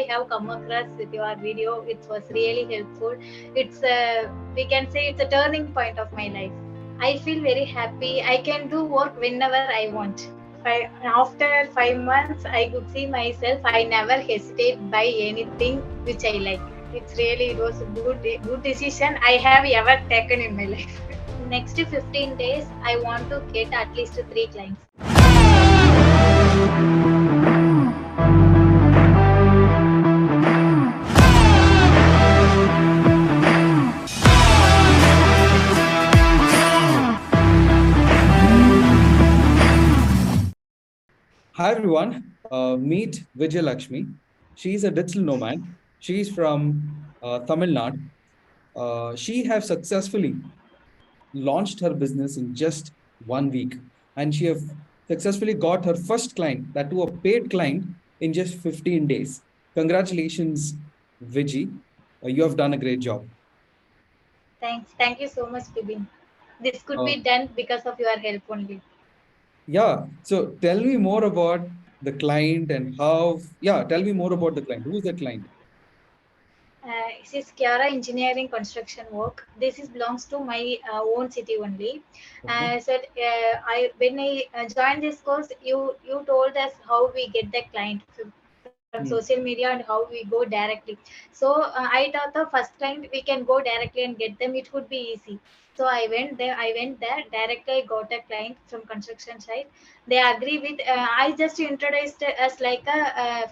I have come across with your video. It was really helpful. It's we can say it's a turning point of my life. I feel very happy. I can do work whenever I want. After 5 months, I could see myself. I never hesitate by anything which I like. It was a good decision I have ever taken in my life. Next 15 days, I want to get at least 3 clients. Hi everyone, meet Vijaya Lakshmi. She's a digital nomad. She's from Tamil Nadu. She has successfully launched her business in just 1 week, and she have successfully got her first client, that too a paid client, in just 15 days. Congratulations, Vijay. You have done a great job. Thanks. Thank you so much, Bipin. This could Uh, be done because of your help only. yeah. So tell me more about the client and how. Yeah, tell me more about the client. Who's the client? This is Kiara Engineering Construction Work. This is belongs to my own city only. Okay. So I when I joined this course, you told us how we get the client from social Hmm. media and how we go directly. So I thought the first client we can go directly and get them. It would be easy. So I went there. I went there directly. I got a client from construction site. They agree with. I just introduced us like a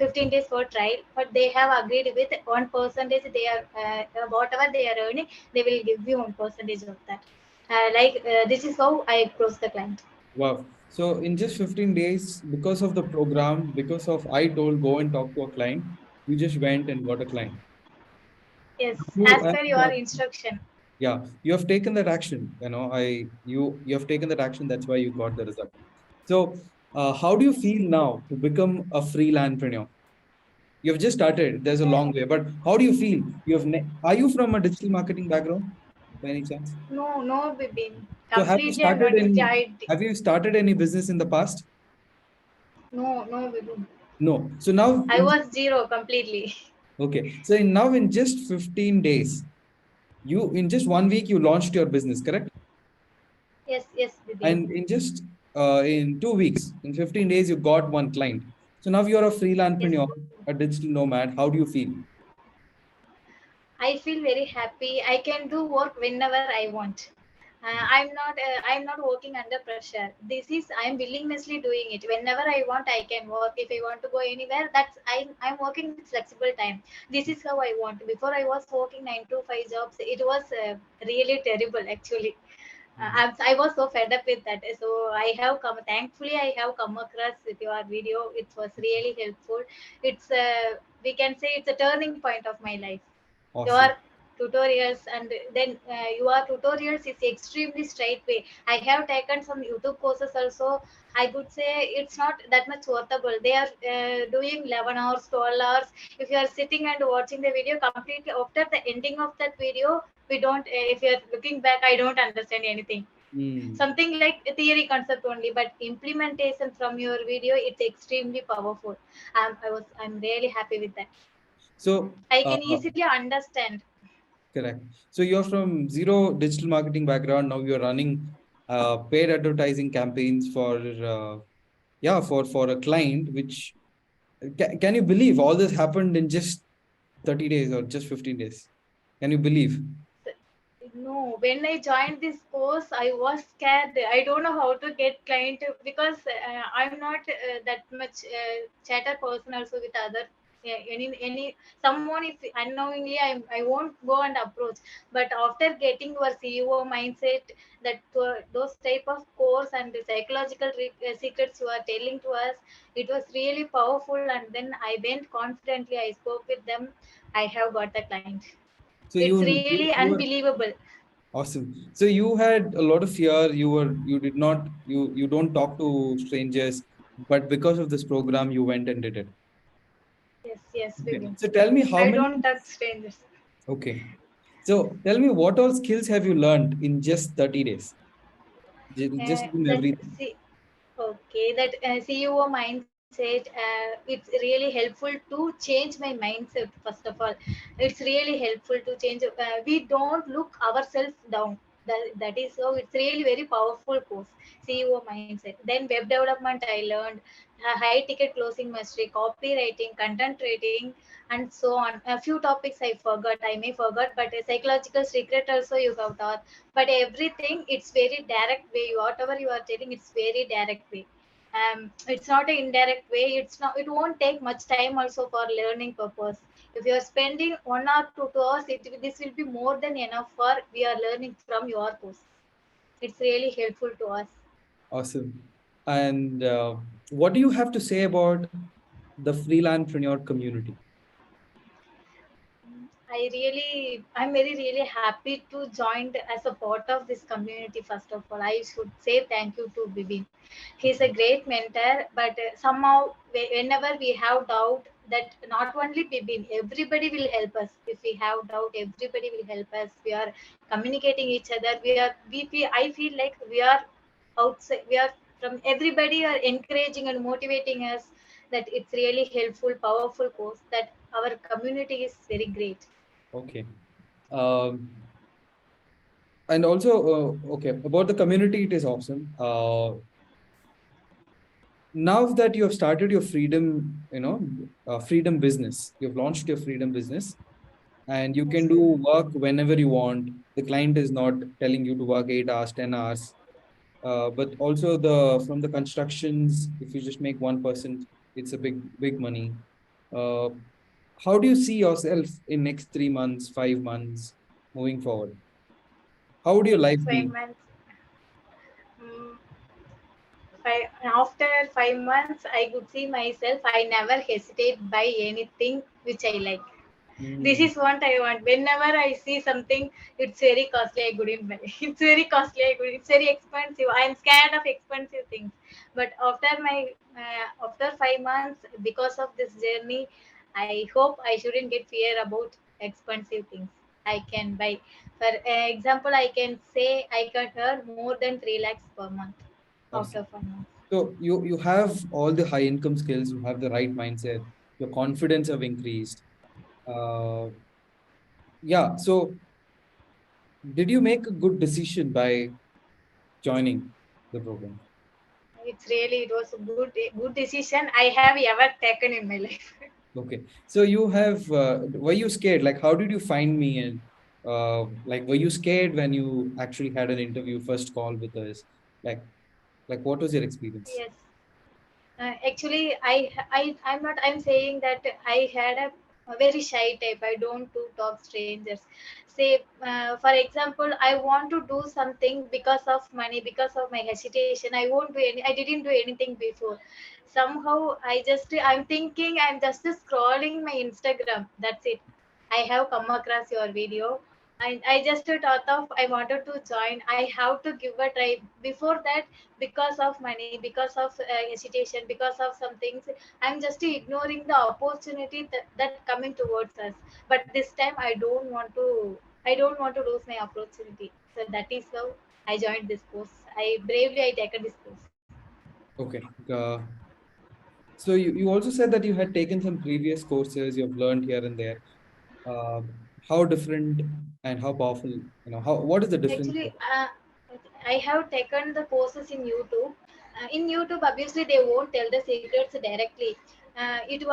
15 days for trial, but they have agreed with 1%. They are whatever they are earning, they will give you 1% of that. This is how I close the client. Wow. So in just 15 days, because of the program, because of I told go and talk to a client, you just went and got a client. Yes, You as and per your instruction. yeah, you have taken that action. You have taken that action. That's why you got the result. So how do you feel now to become a freelancepreneur? You have just started. There's a Uh, long way, but how do you feel? Are you from a digital marketing background by any chance? no, Bibin. So have you Completely, I'm started not. any have you started any business in the past? No, Bibin. No. So now I was zero completely. okay. So now in just 15 days, you in just 1 week you launched your business, correct? Yes, Bibin. And in just in 2 weeks, in 15 days, you got one client. So now you're a Yes. freelancepreneur, a digital nomad. How do you feel? I feel very happy. I can do work whenever I want. I'm not working under pressure. This is I'm willingnessly doing it. Whenever I want, I can work. If I want to go anywhere, I'm working with flexible time. This is how I want. Before I was working 9 to 5 jobs. It was really terrible actually. I was so fed up with that. So I have come. Thankfully, I have come across with your video. It was really helpful. It's we can say it's a turning point of my life. Your Awesome. tutorials and then your tutorials is extremely straight way. I have taken some YouTube courses also. I could say it's not that much worthable. They are doing 11 hours, 12 hours. If you are sitting and watching the video completely, after the ending of that video, we don't if you are looking back, I don't understand anything. Hmm. Something like a theory concept only, but implementation from your video, it's extremely powerful. I'm really happy with that. So, I can easily understand. correct. So you're from zero digital marketing background. Now you're running paid advertising campaigns for yeah for a client. Which can you believe all this happened in just 30 days or just 15 days? Can you believe? No, when I joined this course, I was scared. I don't know how to get client because I'm not that much chatter person also with other any someone if unknowingly I won't go and approach. But after getting your CEO mindset, that those type of course and the psychological secrets you are telling to us, it was really powerful. And then I went confidently. I spoke with them. I have got the client. So It's you really you, you were unbelievable. awesome. So you had a lot of fear. You did not you don't talk to strangers, but because of this program, you went and did it. Yes, Okay. Vivin. So tell me how I many. don't touch strangers. Okay. So tell me what all skills have you learned in just 30 days? Just give me That everything. see, okay, that CEO mindset. mindset. It's really helpful to change my mindset. First of all, it's really helpful to change. We don't look ourselves down. That is so. It's really very powerful course. CEO mindset. Then web development I learned. High ticket closing mastery, copywriting, content rating, and so on. A few topics I forgot. I may forgot, but a psychological secret also you have taught. But everything, it's very direct way. Whatever you are telling, it's very direct way. It's not an indirect way. It won't take much time also for learning purpose. If you are spending 1 or 2 hours, this will be more than enough for we are learning from your course. It's really helpful to us. Awesome. And what do you have to say about the freelancepreneur community? I'm very really happy to join as a part of this community. First of all, I should say thank you to Bipin. He's a great mentor, but somehow whenever we have doubt, that not only Bipin, everybody will help us. If we have doubt, everybody will help us. We are communicating each other. I feel like we are outside. We are from everybody are encouraging and motivating us. That it's really helpful, powerful course. That our community is very great. Okay. Um, and also, okay, about the community, it is awesome. Now that you have started your freedom, freedom business, you've launched your freedom business, and you Yes. can do work whenever you want. The client is not telling you to work 8 hours, 10 hours. But also the from the constructions, if you just make 1%, it's a big money. Uh, how do you see yourself in next 3 months, 5 months, moving forward? How would your Next life be? 5 months. mm, After 5 months, I could see myself. I never hesitate by anything which I like. This Hmm. is what I want. Whenever I see something, it's very costly, I couldn't buy. It's very costly, it's very expensive. I'm scared of expensive things. But after 5 months, because of this journey, I hope I shouldn't get fear about expensive things. I can buy. For example, I can say I can earn more than 3 lakhs per month after Awesome. 5 months. So you have all the high income skills, you have the right mindset, your confidence have increased. Uh, yeah. So did you make a good decision by joining the program? It was a good decision I have ever taken in my life. Okay. So you have, were you scared? Like, how did you find me? And like, were you scared when you actually had an interview, first call with us? Like, like what was your experience? Yes. Actually, I'm saying that I had a very shy type. I don't do talk strangers. Say, for example, I want to do something because of money, because of my hesitation. I won't do any. I didn't do anything before. Somehow, I'm thinking I'm just scrolling my Instagram. That's it. I have come across your video. I just thought of I wanted to join. I have to give a try. Before that, because of money, because of hesitation, because of some things, I'm just ignoring the opportunity that coming towards us. But this time I don't want to lose my opportunity. So that is how I joined this course. I taken this course. Okay. So you also said that you had taken some previous courses, you've learned here and there. Uh, how different and how powerful, what is the difference? Actually, I have taken the courses in YouTube. In YouTube, obviously, they won't tell the secrets directly. It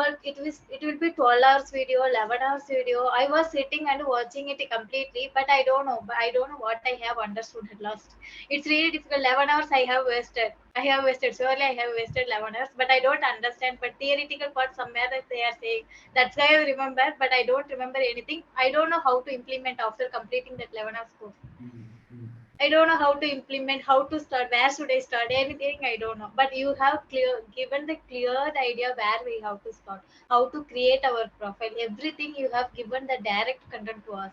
will be 12 hours video, 11 hours video. I was sitting and watching it completely, but I don't know. But I don't know what I have understood at last. It's really difficult. 11 hours I have wasted. I have wasted. Surely I have wasted 11 hours, but I don't understand. But theoretical part somewhere that they are saying. That's why I remember, but I don't remember anything. I don't know how to implement after completing that 11 hours course. Mm. I don't know how to implement, how to start, where should I start, anything I don't know. But you have given the clear idea where we have to start, how to create our profile, everything you have given the direct content to us.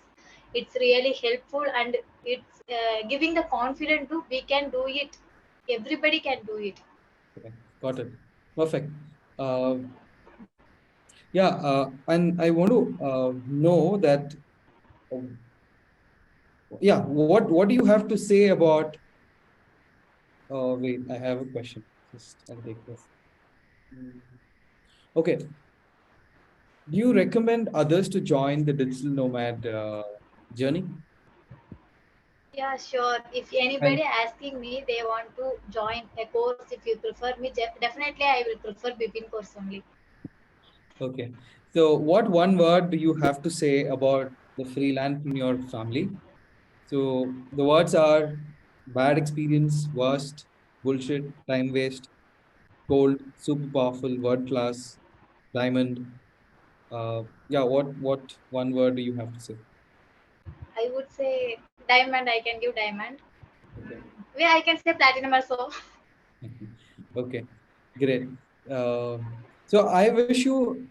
It's really helpful and it's giving the confidence to we can do it. Everybody can do it. Okay, got it. Perfect. Uh, yeah, and I want to know that, uh, yeah, what do you have to say about? Wait, I have a question. Just I'll take this. Okay. Do you recommend others to join the digital nomad journey? Yeah, sure. If anybody And asking me they want to join a course, if you prefer me, definitely I will prefer Bipin course only. okay. So, what one word do you have to say about the freelancepreneur family? So, the words are bad experience, worst, bullshit, time waste, cold, super powerful, word class, diamond. Yeah, what one word do you have to say? I would say diamond. I can give diamond. Okay. Yeah, I can say platinum also. Okay, great. Uh, so I wish you,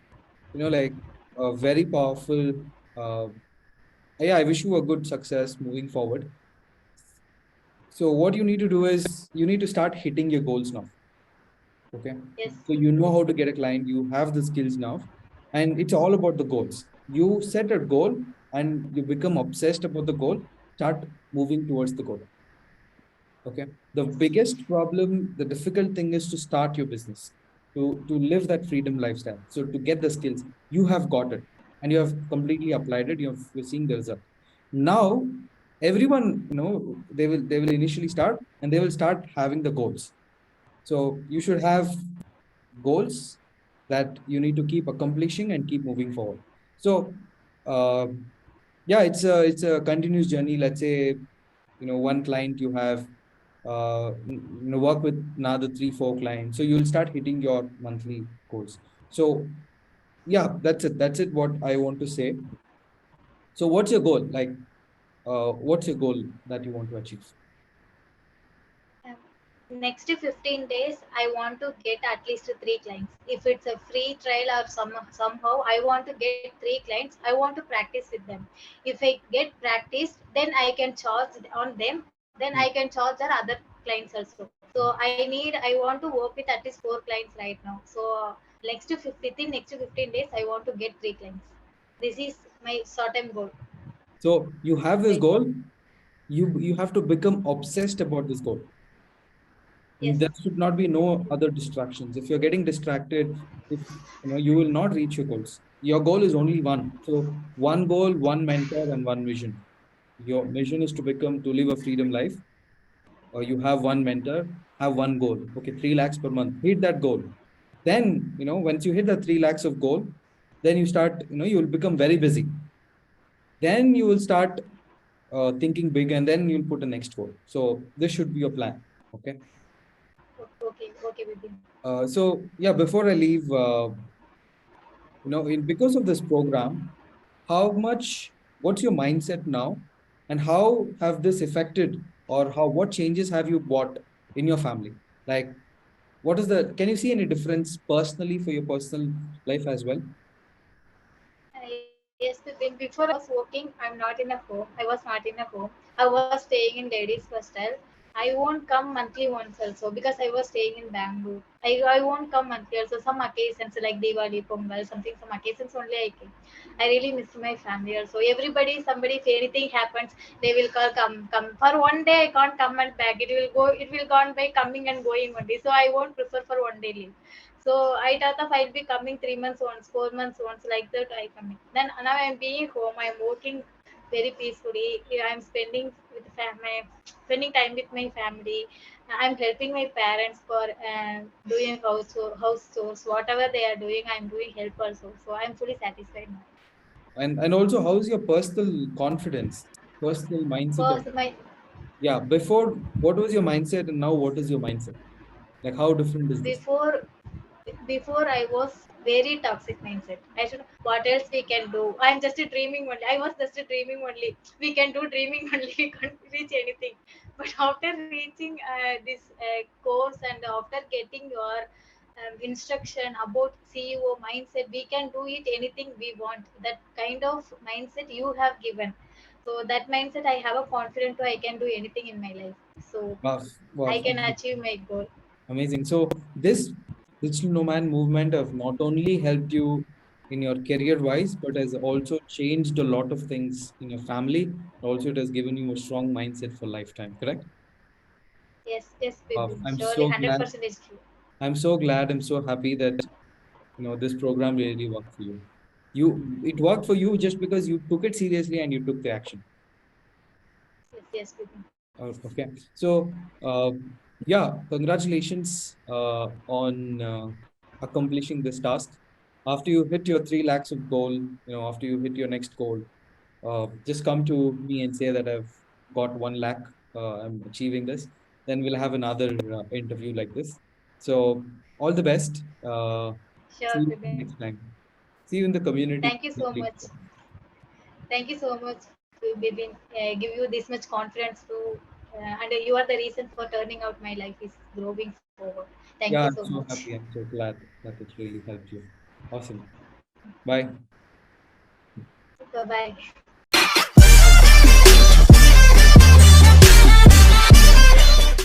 like a very powerful. Uh, yeah, I wish you a good success moving forward. So what you need to do is you need to start hitting your goals now. Okay. Yes, So you know yes, how to get a client. You have the skills now, and it's all about the goals. You set a goal and you become obsessed about the goal. Start moving towards the goal. Okay. The yes, biggest problem, the difficult thing is to start your business, to live that freedom lifestyle. So to get the skills, you have got it and you have completely applied it. You're seeing the result. Now, everyone, they will initially start and they will start having the goals. So you should have goals that you need to keep accomplishing and keep moving forward. So, uh, yeah, it's a continuous journey. Let's say, one client you have, work with another 3 4 clients, so you'll start hitting your monthly goals. So yeah, that's it what I want to say. So what's your goal, like, what's your goal that you want to achieve? um, next 15 days I want to get at least 3 clients. If it's a free trial or somehow I want to get 3 clients, I want to practice with them. If I get practice, then I can charge on them, then I can charge our other clients also. So I want to work with at least 4 clients right now. So within next 15 days I want to get 3 clients. This is my short term goal So you have this right now. goal, you have to become obsessed about this goal, and Yes, there should not be no other distractions. If you're getting distracted, if you will not reach your goals. Your goal is only one. So one goal, one mentor, and one vision. Your mission is to live a freedom life. You have one mentor, have one goal. Okay, 3 lakhs per month. Hit that goal. Then, once you hit the 3 lakhs of goal, then you start, you will become very busy. Then you will start thinking big, and then you'll put a next goal. So this should be your plan. Okay. okay, Vipin. So yeah, before I leave, because of this program, what's your mindset now, and how have this affected, or what changes have you brought in your family? Like, can you see any difference personally for your personal life as well? Yes, Bipin. Before I was working, I'm not in a home. I was not in a home. I was staying in ladies' hostel. I won't come monthly once also because I was staying in Bangalore. I won't come monthly also. Some occasions like Diwali, Pongal, some occasions only I came. I really miss my family also. Somebody, if anything happens, they will call, come. For one day, I can't come and back. It will gone by coming and going only. So I won't prefer for one day leave. So I thought of I'll be coming 3 months once, 4 months once, like that I coming. Then now I'm being home. I'm working very peacefully. Yeah, I'm spending time with my family. I'm helping my parents for doing house chores. Whatever they are doing, I'm doing help also. So I'm fully satisfied now. And also, how's your personal confidence, personal mindset of, Because my yeah, before, what was your mindset, and now what is your mindset? Like, how different is this? before before I was very toxic mindset. I should what else we can do. I'm just a dreaming only. I was just a dreaming only. We can do dreaming only. We can't reach anything. But after reaching this course and after getting your instruction about CEO mindset, we can do it anything we want. That kind of mindset you have given. So that mindset I have a confidence to I can do anything in my life. So Wow, wow, I can achieve my goal. amazing. So this digital nomad movement have not only helped you in your career wise, but has also changed a lot of things in your family. Also, it has given you a strong mindset for lifetime. Correct? Yes, yes, baby. I'm Surely, so glad. 100% is true. I'm so glad. I'm so happy that this program really worked for you. It worked for you just because you took it seriously and you took the action. Yes, yes, Bipin. Okay. So, yeah, congratulations on accomplishing this task. After you hit your 3 lakhs of goal, after you hit your next goal, just come to me and say that I've got 1 lakh, I'm achieving this. Then we'll have another interview like this. So, all the best. See Sure, you Bipin. next time. See you in the community. Thank you so much. Thank you so much, Bipin. Give you this much confidence to, and you are the reason for turning out my life is growing forward. Thank you Yeah, so I'm much. so happy. I'm so glad that it really helped you. Awesome. Bye. Bye bye.